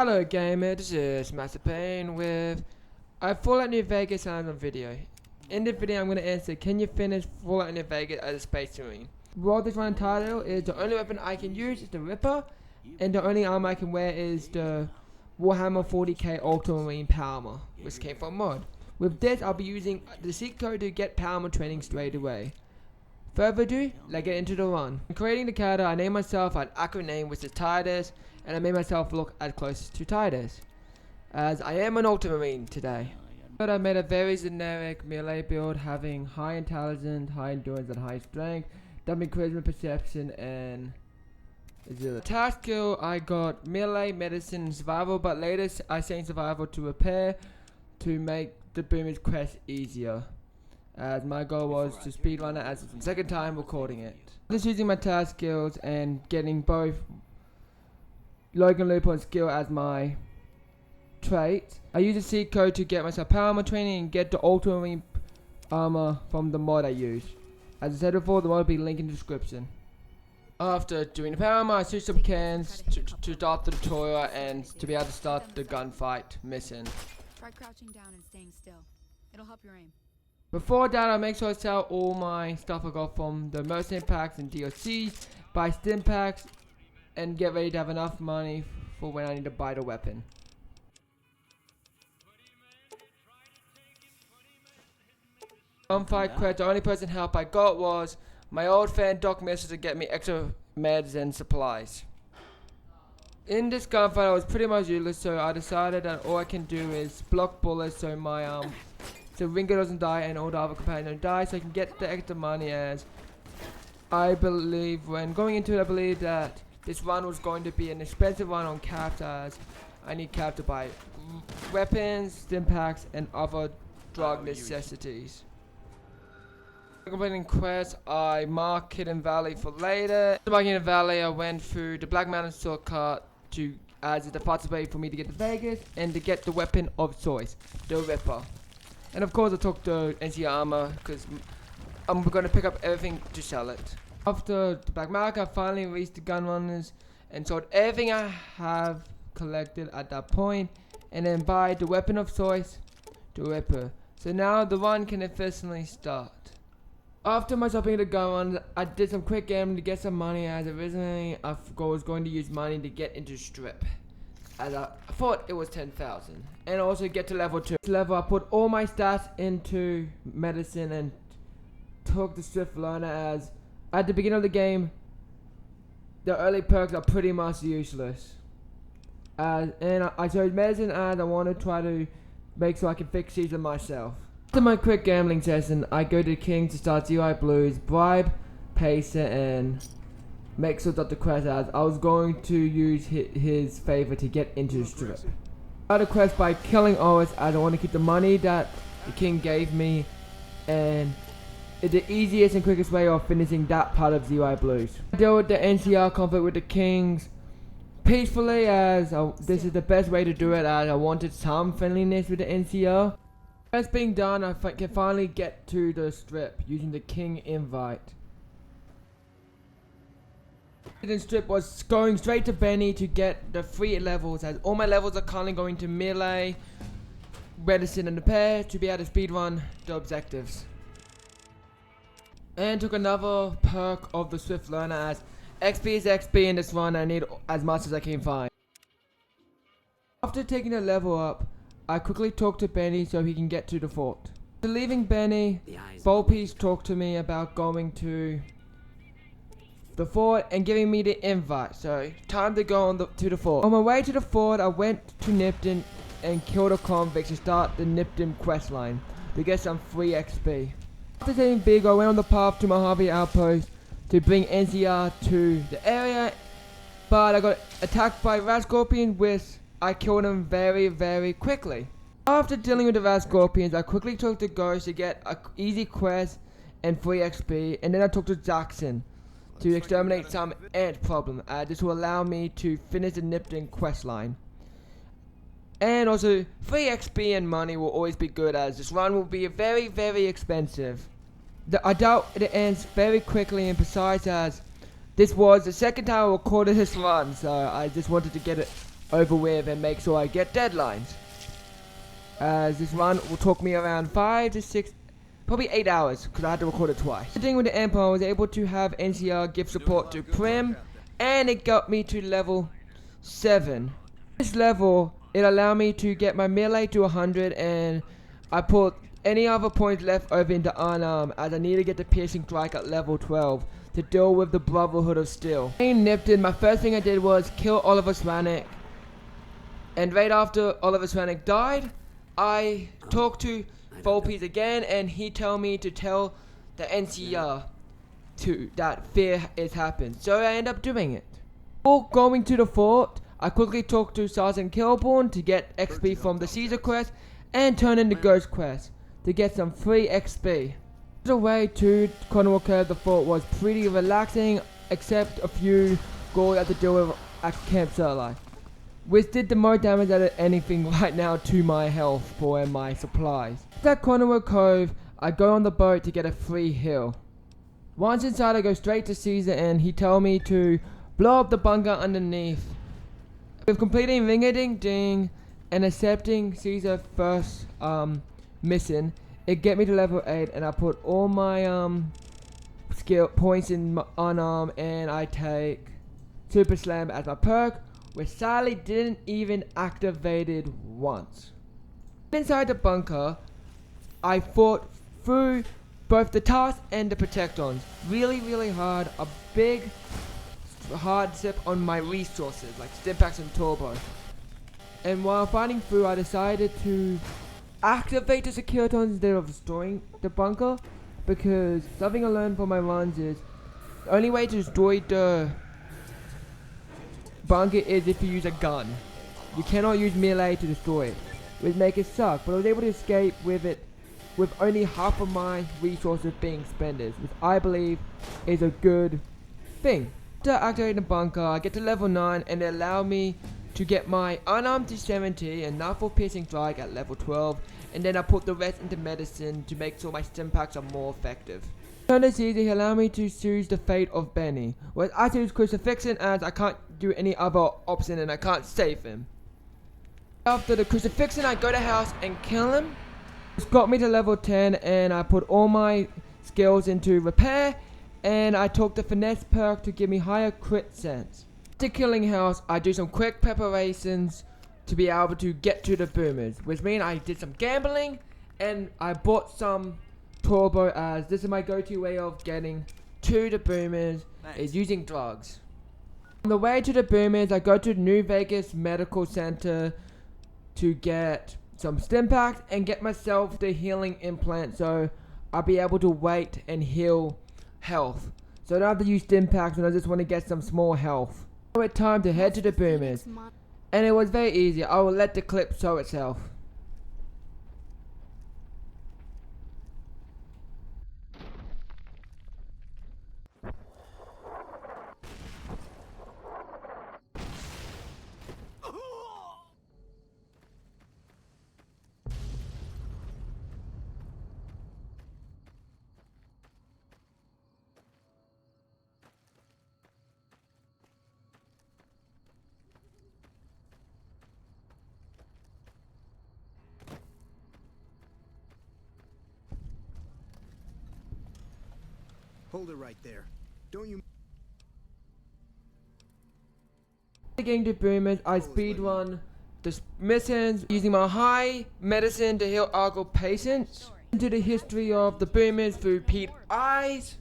Hello gamer, this is Master Pain with a Fallout New Vegas random video. In this video I'm going to answer, can you finish Fallout New Vegas as a Space Marine? What this one title is, the only weapon I can use is the Ripper, and the only armor I can wear is the Warhammer 40k Ultramarine Power Armor, which came from mod. With this I'll be using the secret code to get Power Armor training straight away. Further ado, let's get into the run. In creating the character, I named myself an accurate name which is Titus, and I made myself look as close to Titus, as I am an Ultramarine today. But I made a very generic melee build having high intelligence, high endurance, and high strength, dumping charisma, perception, and the task skill. I got melee, medicine, and survival, but later I changed survival to repair to make the Boomer's quest easier, as my goal was to speedrun it as it's the second time recording it. Just using my task skills and getting both Logan Looper and skill as my trait. I use a seed code to get myself power armor training and get the Ultramarine armor from the mod I use. As I said before, the mod will be linked in the description. After doing the power armor, I switched up cans to start the tutorial and to be able to start the gunfight mission. Try crouching down and staying still. It'll help your aim. Before that, I make sure I sell all my stuff I got from the mercenary packs and DLCs, buy stim packs, and get ready to have enough money for when I need to buy the weapon. Gunfight quest, the only person help I got was my old friend Doc Mister to get me extra meds and supplies. In this gunfight I was pretty much useless, so I decided that all I can do is block bullets so my so Ringo doesn't die and all the other companions don't die, so I can get the extra money. As I believe when going into it, I believe that this run was going to be an expensive run on caps, as I need cap to buy weapons, stim packs, and other drug necessities. Completing quests, I mark Hidden Valley for later. After marking Hidden Valley, I went through the Black Mountain shortcut to as the fastest way for me to get to Vegas and to get the weapon of choice, the Ripper. And of course I took the NC armor because I'm going to pick up everything to sell it. After the Black Market, I finally reached the gun runners and sold everything I have collected at that point, and then buy the weapon of choice, the Ripper. So now the run can officially start. After my shopping at the gun runs, I did some quick gambling to get some money, as originally I was going to use money to get into Strip, as I thought it was 10,000, and also get to level 2. This level I put all my stats into medicine and took the Strip learner, as at the beginning of the game, the early perks are pretty much useless. And I chose medicine as I want to try to make sure I can fix season myself. After my quick gambling session, I go to the King to start GI Blues, bribe, pace it, and make sure that the quest, as I was going to use his favor to get into the Strip. I started the quest by killing Oris, as I want to keep the money that the King gave me, and it's the easiest and quickest way of finishing that part of ZY Blues. I deal with the NCR conflict with the Kings peacefully, as this is the best way to do it, as I wanted some friendliness with the NCR. That's being done, I can finally get to the Strip using the King invite. The Strip was going straight to Benny to get the 3 levels, as all my levels are currently going to melee, medicine, and repair to be able to speedrun the objectives. And took another perk of the Swift Learner, as XP is XP in this run. I need as much as I can find. After taking the level up, I quickly talked to Benny so he can get to the fort. After leaving Benny, Volpe's talked to me about going to the fort and giving me the invite, so time to go to the fort. On my way to the fort, I went to Nipton and killed a convict to start the Nipton questline to get some free XP. After taking Big, I went on the path to Mojave Outpost to bring NCR to the area, but I got attacked by rat scorpions, which I killed them very, very quickly. After dealing with the rat scorpions, I quickly took the ghost to get an easy quest and free XP, and then I took to Jackson to exterminate some ant problem. This will allow me to finish the Nipton questline. And also, free XP and money will always be good, as this run will be very, very expensive. I doubt it ends very quickly, and besides, as this was the second time I recorded this run, so I just wanted to get it over with and make sure I get deadlines. As this run will take me around 5 to 6, probably 8 hours, because I had to record it twice. The thing with the Empire, I was able to have NCR give support to Prim, and it got me to level 7. This level, it allowed me to get my melee to 100, and I put any other points left over into unarmed, as I need to get the piercing strike at level 12 to deal with the Brotherhood of Steel. In Nipton, my first thing I did was kill Oliver Svanek, and right after Oliver Svanek died, I talked to Volpes again, and he told me to tell the NCR that fear has happened. So I end up doing it. Before going to the fort, I quickly talked to Sergeant Kilborn to get XP from the Caesar quest and turn in the Ghost quest to get some free XP. The way to Cornwall Curve the fort was pretty relaxing, except a few goals I had to deal with at Camp Surly, which did the most damage out of anything right now to my health for my supplies. At Cornwall Cove, I go on the boat to get a free heal. Once inside, I go straight to Caesar, and he told me to blow up the bunker underneath. With completing Ring-a-Ding-Ding and accepting Caesar's first mission, it get me to level 8, and I put all my skill points in unarmed, and I take Super Slam as my perk, which sadly didn't even activated once. Inside the bunker, I fought through both the task and the protectons really hard, a big hardship on my resources like Stimpaks and Turbo. And while fighting through, I decided to activate the Securitons instead of destroying the bunker, because something I learned from my runs is the only way to destroy the bunker is if you use a gun. You cannot use melee to destroy it, which make it suck, but I was able to escape with it with only half of my resources being spended, which I believe is a good thing. After activating the bunker, I get to level 9, and it allowed me to get my unarmed to 70 and now for piercing strike at level 12, and then I put the rest into medicine to make sure my Stimpaks are more effective. Turn to Caesar, he allowed me to choose the fate of Benny, whereas I choose Crucifixion as I can't do any other option and I can't save him. After the Crucifixion, I go to house and kill him. It's got me to level 10, and I put all my skills into repair, and I took the finesse perk to give me higher crit sense. After killing house, I do some quick preparations to be able to get to the boomers, which means I did some gambling, and I bought some turbo, as this is my go-to way of getting to the boomers, is using drugs. On the way to the boomers, I go to New Vegas Medical Center to get some Stimpaks and get myself the healing implant, so I'll be able to wait and heal health. So I don't have to use Stimpaks when I just want to get some small health. Now it's time to head to the boomers, and it was very easy. I will let the clip show itself. Hold it right there. Don't you... Getting to boomers, I speedrun the missions using my high medicine to heal alcohol patients. Into the history of the boomers through Pete Eyes.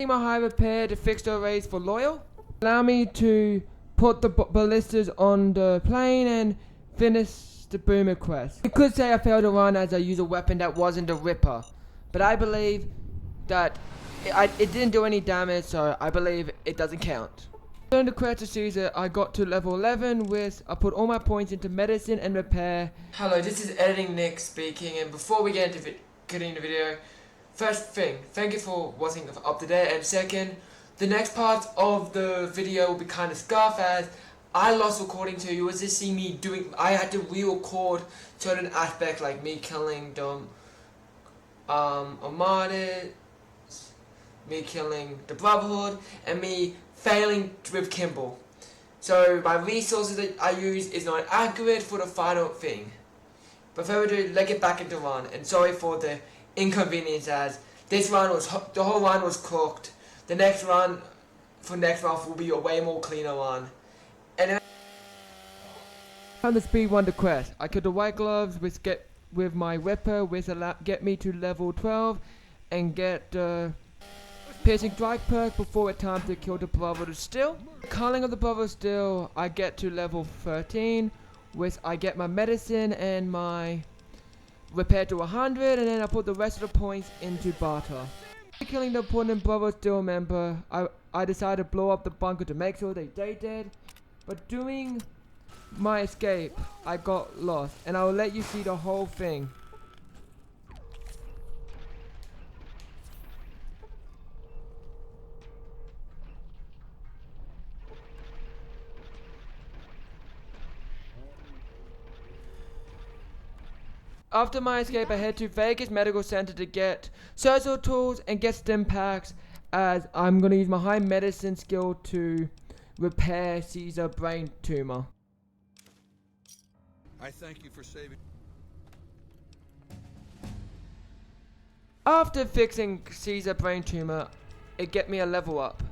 Using my high repair to fix the race for Loyal. Allow me to put the ballistas on the plane and finish the boomer quest. You could say I failed to run as I used a weapon that wasn't a Ripper, but I believe that it didn't do any damage, so I believe it doesn't count. During the quest to Caesar, I got to level 11 with, I put all my points into medicine and repair. Hello, this is Editing Nick speaking, and before we get into getting the video, first thing, thank you for watching up to date, and second, the next part of the video will be kind of scuffed as I lost recording, so you will just see me doing, I had to re-record certain aspects like me killing them, Armada, me killing the Brotherhood, and me failing with Kimball. So my resources that I use is not accurate for the final thing. But further ado, let's get back into run. And sorry for the inconvenience, as this run was the whole run was cooked. The next run for next month will be a way more cleaner run. And then on the speed 1 quest, I killed the white gloves with my Ripper, which get me to level 12 and get the piercing strike perk before it's time to kill the Brotherhood still. Culling of the Brotherhood still, I get to level 13, which I get my medicine and my repair to 100, and then I put the rest of the points into barter. Killing the important Brotherhood still member, I decided to blow up the bunker to make sure they dead. But doing my escape, I got lost, and I will let you see the whole thing. After my escape, I head to Vegas Medical Center to get surgical tools and get stim packs, as I'm going to use my high medicine skill to repair Caesar's brain tumor. I thank you for saving. After fixing Caesar's brain tumor, it get me a level up,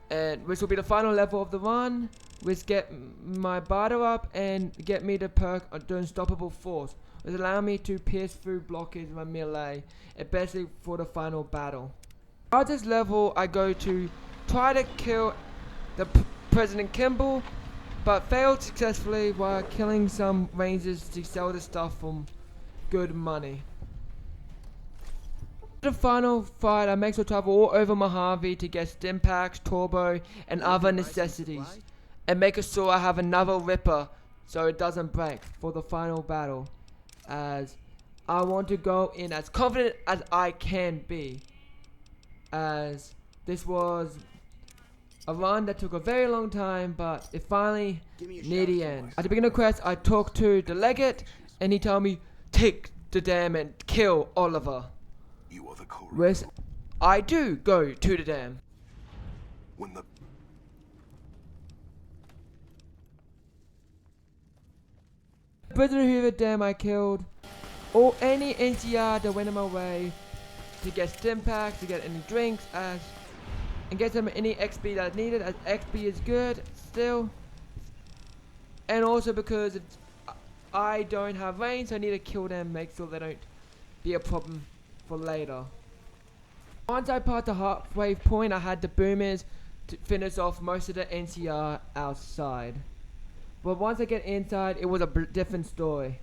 and which will be the final level of the run, which get my barter up and get me the perk of the unstoppable force, which allow me to pierce through blockades with my melee, especially for the final battle. At this level, I go to try to kill the President Kimball, but failed successfully while killing some rangers to sell the stuff for good money. The final fight, I make sure to travel all over Mojave to get stim packs, turbo, and other necessities, and make sure I have another Ripper so it doesn't break for the final battle, as I want to go in as confident as I can be, as this was a run that took a very long time, but it finally near the end. At the beginning of the quest, I talked to the legate, and he told me, take the dam and kill Oliver. You are the core. Whereas I do go to the dam. When the Prisoner Hoover dam I killed, or any NCR that went in my way to get stim packs, to get any drinks, and get some any XP that I needed, as XP is good still. And also because I don't have range, so I need to kill them, make sure they don't be a problem for later. Once I passed the halfway point, I had the boomers to finish off most of the NCR outside. But once I get inside, it was a different story.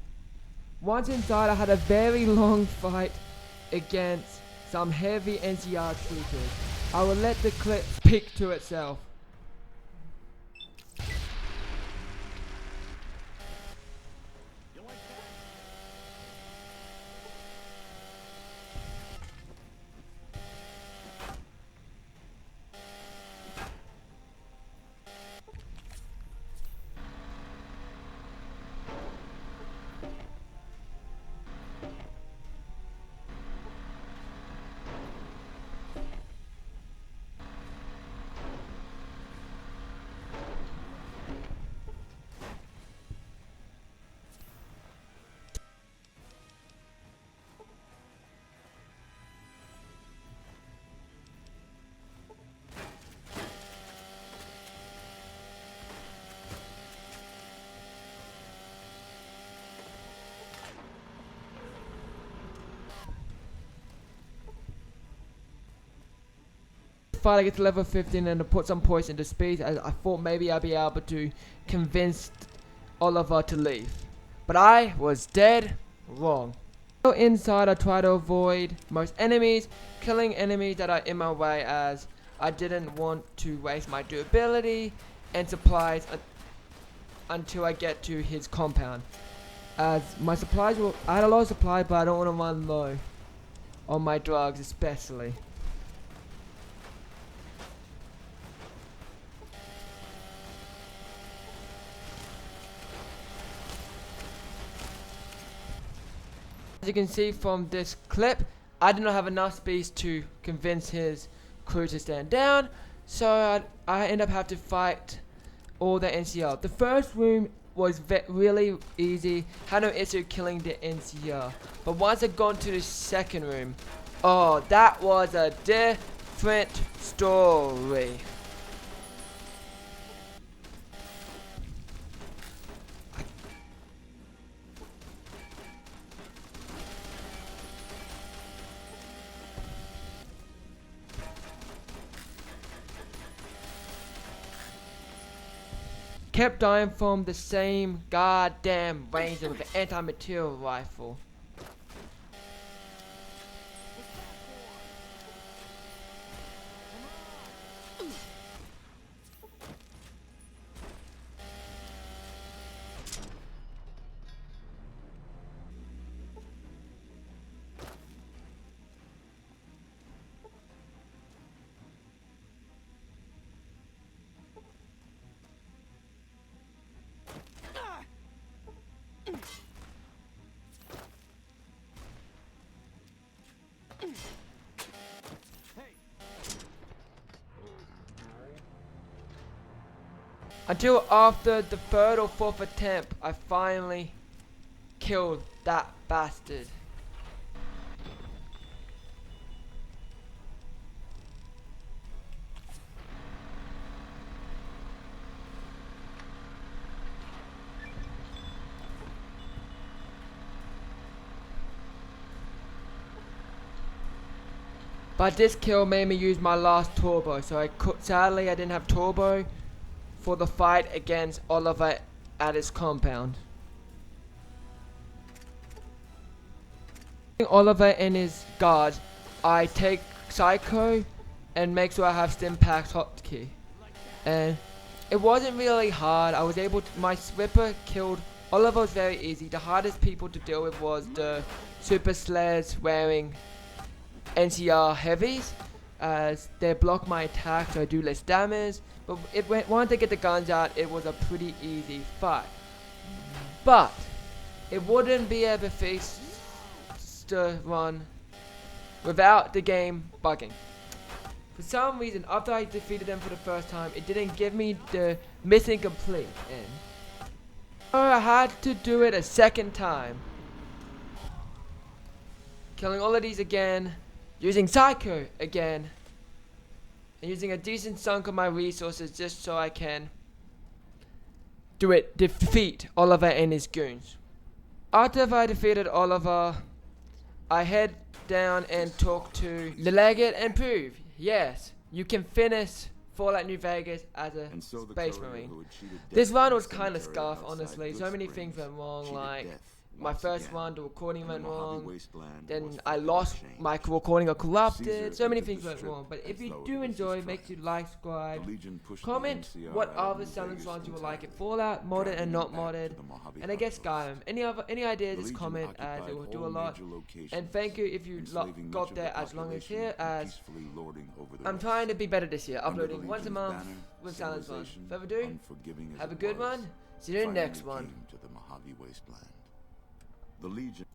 Once inside, I had a very long fight against some heavy NCR troopers. I will let the clip speak to itself. Fight I get to level 15 and to put some points into speed, as I thought maybe I'd be able to convince Oliver to leave. But I was dead wrong. So inside I try to avoid most enemies, killing enemies that are in my way, as I didn't want to waste my durability and supplies until I get to his compound. As my supplies I had a lot of supply, but I don't want to run low on my drugs especially. As you can see from this clip, I did not have enough space to convince his crew to stand down, so I end up having to fight all the NCR. The first room was really easy, had no issue killing the NCR. But once I got to the second room, oh, that was a different story. Kept dying from the same goddamn ranger with the anti-material rifle. Until after the third or fourth attempt, I finally killed that bastard. But this kill made me use my last turbo, so sadly I didn't have turbo for the fight against Oliver at his compound. Oliver and his guards, I take Psycho and make sure I have Stimpak's hotkey. And it wasn't really hard. I was able to, my Swipper killed Oliver. Was very easy. The hardest people to deal with was the Super Sleds wearing NCR heavies, as they block my attack so I do less damage. But once they get the guns out, it was a pretty easy fight. But it wouldn't be able to face the run without the game bugging. For some reason, after I defeated them for the first time, it didn't give me the missing complete end. So I had to do it a second time. Killing all of these again, using Psycho again, and using a decent chunk of my resources just so I can defeat Oliver and his goons. After I defeated Oliver, I head down and talk to the Legate and prove, yes, you can finish Fallout New Vegas as a Space Marine. This run was kind of scuffed, honestly. So many things went wrong, like my first run, the recording went wrong. Then I lost my recording, got corrupted. So many things went wrong. But if you do enjoy, make sure you like, subscribe, comment what other challenge runs you would like it, Fallout, modded and not modded, and I guess Skyrim. Any ideas, just comment, as it will do a lot. And thank you if you got there as long as here, as I'm trying to be better this year, uploading once a month with challenge runs. Further ado, have a good one. See you in the next one. The Legion